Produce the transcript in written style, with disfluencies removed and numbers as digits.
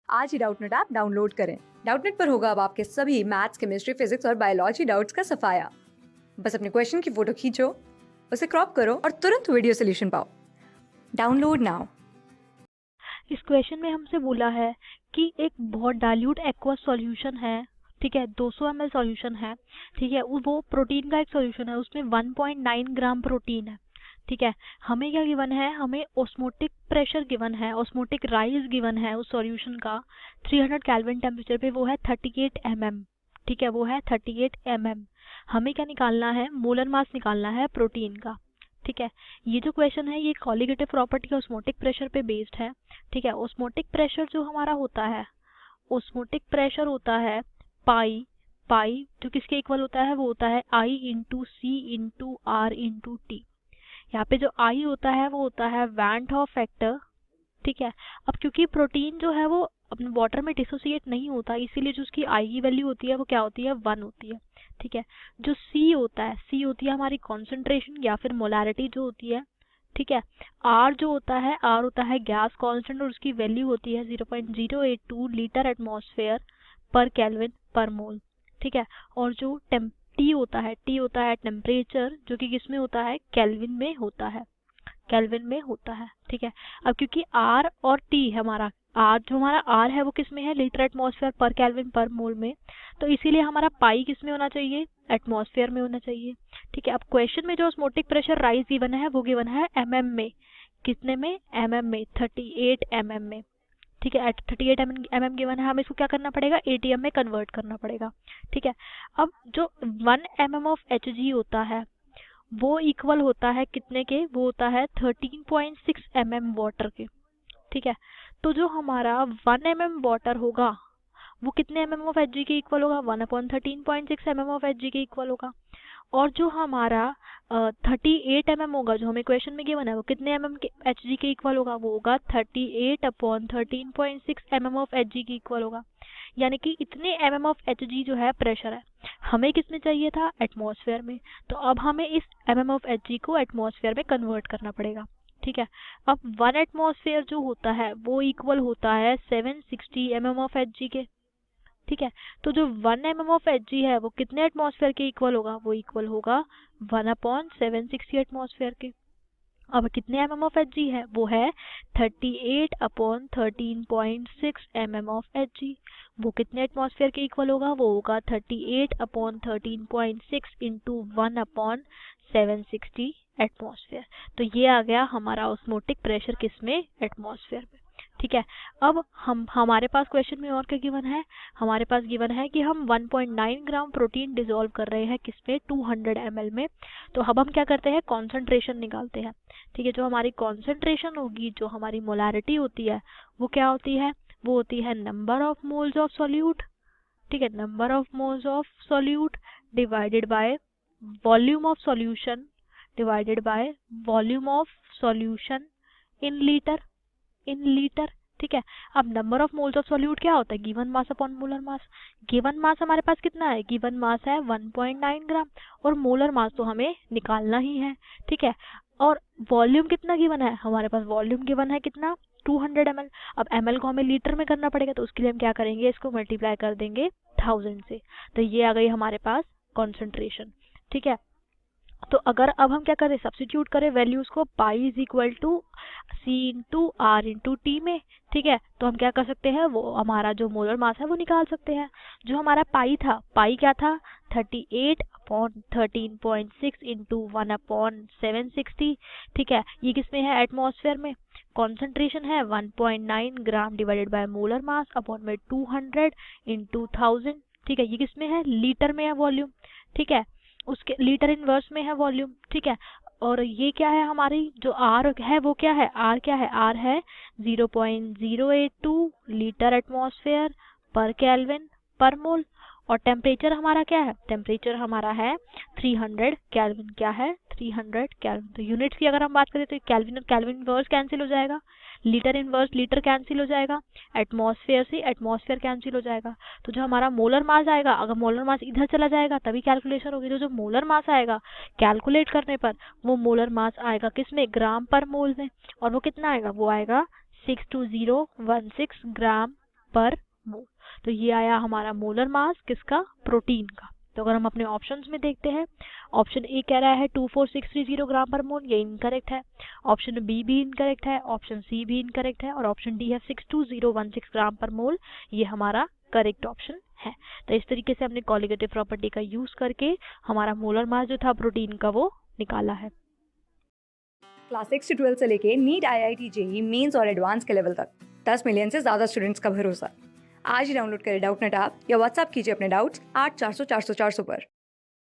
आज ही Doubtnut app download करें। Doubtnut पर होगा अब आपके सभी मैथ्स, केमिस्ट्री, फिजिक्स और बायोलॉजी डाउट्स का सफाया। बस अपने क्वेश्चन की फोटो खींचो, उसे क्रॉप करो और तुरंत वीडियो सोल्यूशन पाओ। Download now. इस क्वेश्चन में हमसे बोला है कि एक बहुत डाइल्यूट एक्वस सॉल्यूशन है, ठीक है, 200 ml सॉल्यूशन है, ठीक है, वो प्रोटीन का एक सॉल्यूशन है, उसमें 1.9 ग्राम प्रोटीन है, ठीक है। हमें क्या गिवन है, हमें ऑस्मोटिक प्रेशर गिवन है, ऑस्मोटिक राइज गिवन है उस सॉल्यूशन का 300 केल्विन टेम्परेचर पे, वो है 38 mm, ठीक है, वो है 38 mm। हमें क्या निकालना है, मोलर मास निकालना है प्रोटीन का, ठीक है। ये जो क्वेश्चन है ये कॉलिगेटिव प्रॉपर्टी का ऑस्मोटिक प्रेशर पे बेस्ड है, ठीक है। ऑस्मोटिक प्रेशर जो हमारा होता है, ऑस्मोटिक प्रेशर होता है पाई, पाई जो किसके इक्वल होता है, वो होता है I into C into R into T. यहाँ पे जो I होता है वो होता है वैन हॉफ फैक्टर, ठीक है। अब क्योंकि प्रोटीन जो है वो अपने वाटर में डिसोसिएट नहीं होता, इसीलिए जो उसकी I की वैल्यू होती है वो क्या होती है, 1 होती है, ठीक है। जो C होता है, C होती है हमारी कॉन्सेंट्रेशन या फिर मोलैरिटी जो होती है, ठीक है। R जो होता है, R होता है गैस कांस्टेंट और उसकी वैल्यू होती है 0.082 लीटर एटमॉस्फेयर पर केल्विन पर मोल, ठीक है। और जो T होता है, T होता है टेम्परेचर, जो कि किस में होता है, केल्विन में होता है, केल्विन में होता है, ठीक है। अब क्योंकि R और T हमारा, R जो हमारा R है वो किस में है, लीटर एटमॉस्फेयर पर केल्विन पर मोल में, तो इसीलिए हमारा पाई किस में होना चाहिए, एटमॉस्फेयर में होना चाहिए, ठीक है। अब क्वेश्चन में जो ऑस्मोटिक प्रेशर राइज गिवन है वो गिवन है mm में, कितने में, mm में, 38 mm में, ठीक है। 38 mm गिवन है, हमें इसको क्या करना पड़ेगा, ATM में कन्वर्ट करना पड़ेगा, ठीक है। अब जो 1 mm ऑफ Hg होता है वो इक्वल होता है कितने के, वो होता है 13.6 mm वाटर के, ठीक है। तो जो हमारा 1 mm वाटर होगा वो कितने mm ऑफ Hg के इक्वल होगा, 1/13.6 mm ऑफ Hg के इक्वल होगा। और जो हमारा 38 mm होगा जो हमें क्वेश्चन में गिवन है वो कितने mm के Hg के इक्वल होगा, वो होगा 38/13.6 mm ऑफ Hg के इक्वल होगा। यानी कि इतने mm ऑफ Hg जो है प्रेशर है, हमें किस में चाहिए था, एटमॉस्फेयर में। तो अब हमें इस mm ऑफ Hg को एटमॉस्फेयर में कन्वर्ट करना पड़ेगा, ठीक है। अब 1 एटमॉस्फेयर जो होता है वो इक्वल होता है 760 mm ऑफ Hg के, ठीक है। तो जो 1 mm ऑफ Hg है वो कितने एटमॉस्फेयर के इक्वल होगा, वो इक्वल होगा 1/760 एटमॉस्फेयर के। अब कितने mm ऑफ Hg है, वो है 38/13.6 mm ऑफ Hg। वो कितने एटमॉस्फेयर के इक्वल होगा, वो होगा 38/13.6 इंटू 1/760 एटमॉस्फेयर। तो ये आ गया हमारा ऑस्मोटिक प्रेशर किसमें, एटमॉस्फेयर में, ठीक है। अब हमारे पास क्वेश्चन में और क्या गिवन है, हमारे पास गिवन है कि हम 1.9 ग्राम प्रोटीन डिसॉल्व कर रहे हैं किसमें, 200 ml में। तो अब हम क्या करते हैं, कॉन्सेंट्रेशन निकालते हैं, ठीक है। जो हमारी कॉन्सेंट्रेशन होगी, जो हमारी मोलैरिटी होती है वो क्या होती है, वो होती है number of moles of solute, ठीक है, number of moles of solute divided by volume of solution divided by volume of solution in litre, in litre, ठीक है। अब number of moles of solute क्या होता है, given mass upon molar mass. Given mass हमारे पास कितना है, given mass है 1.9 ग्राम और मोलर मास तो हमें निकालना ही है, ठीक है। और वॉल्यूम कितना गिवन है, हमारे पास वॉल्यूम गिवन है कितना, 200 ml। अब ml को हमें लीटर में करना पड़ेगा, तो उसके लिए हम क्या करेंगे, इसको मल्टीप्लाई कर देंगे 1000 से। तो ये आ गई हमारे पास कॉन्सेंट्रेशन, ठीक है। तो अगर अब हम क्या करें, सब्स्टिट्यूट करें वैल्यूज को, pi is equal to C into R into T में, ठीक है। तो हम क्या कर सकते हैं, वो हमारा जो मोलर मास है वो निकाल सकते हैं। जो हमारा पाई था, पाई क्या था, 38/13.6 इंटू 1/760, ठीक है। ये किसमें है, एटमॉस्फेयर में। कॉन्सेंट्रेशन है 1.9 gram divided by molar mass upon में 200 इंटू 1000, ठीक है। ये किसमें है, लीटर में है वॉल्यूम, ठीक है, उसके लीटर इनवर्स में है वॉल्यूम, ठीक है। और ये क्या है, हमारी जो आर है वो क्या है, आर क्या है, आर है 0.082 लीटर एटमॉस्फेयर पर केल्विन पर मोल। और टेम्परेचर हमारा क्या है, टेम्परेचर हमारा है 300 केल्विन, क्या है, 300 केल्विन। तो यूनिट्स की अगर हम बात करें तो केल्विन और केल्विन इनवर्स कैंसिल हो जाएगा, लीटर इनवर्स लीटर कैंसिल हो जाएगा, एटमॉस्फेयर से एटमॉस्फेयर कैंसिल हो जाएगा। तो जो हमारा मोलर मास आएगा, अगर मोलर मास इधर चला जाएगा तभी कैलकुलेशन होगी। तो जो मोलर मास आएगा कैलकुलेट करने पर, वो मोलर मास आएगा किसमें, ग्राम पर मोल में। और वो कितना आएगा, वो आएगा 62016 ग्राम पर मोल। तो ये आया हमारा मोलर मास किसका, प्रोटीन का। तो अगर हम अपने ऑप्शंस में देखते हैं, ऑप्शन ए कह रहा है 24630 ग्राम पर मोल, ये इनकरेक्ट है। ऑप्शन बी भी इनकरेक्ट है, ऑप्शन सी भी इनकरेक्ट है, और ऑप्शन डी है 62016 ग्राम पर मोल, ये हमारा करेक्ट ऑप्शन है। तो इस तरीके से हमने कोलिगेटिव प्रॉपर्टी का यूज करके हमारा मोलर मास जो था प्रोटीन का वो निकाला है। क्लास 6 से 12 से लेके नीट, IIT, जेई मेंस और एडवांस के लेवल तक 10 मिलियन से ज़्यादा स्टूडेंट्स का भरोसा। आज ही डाउनलोड करें डाउटनेट ऐप या व्हाट्सएप कीजिए अपने डाउट्स 8400 400 400 पर।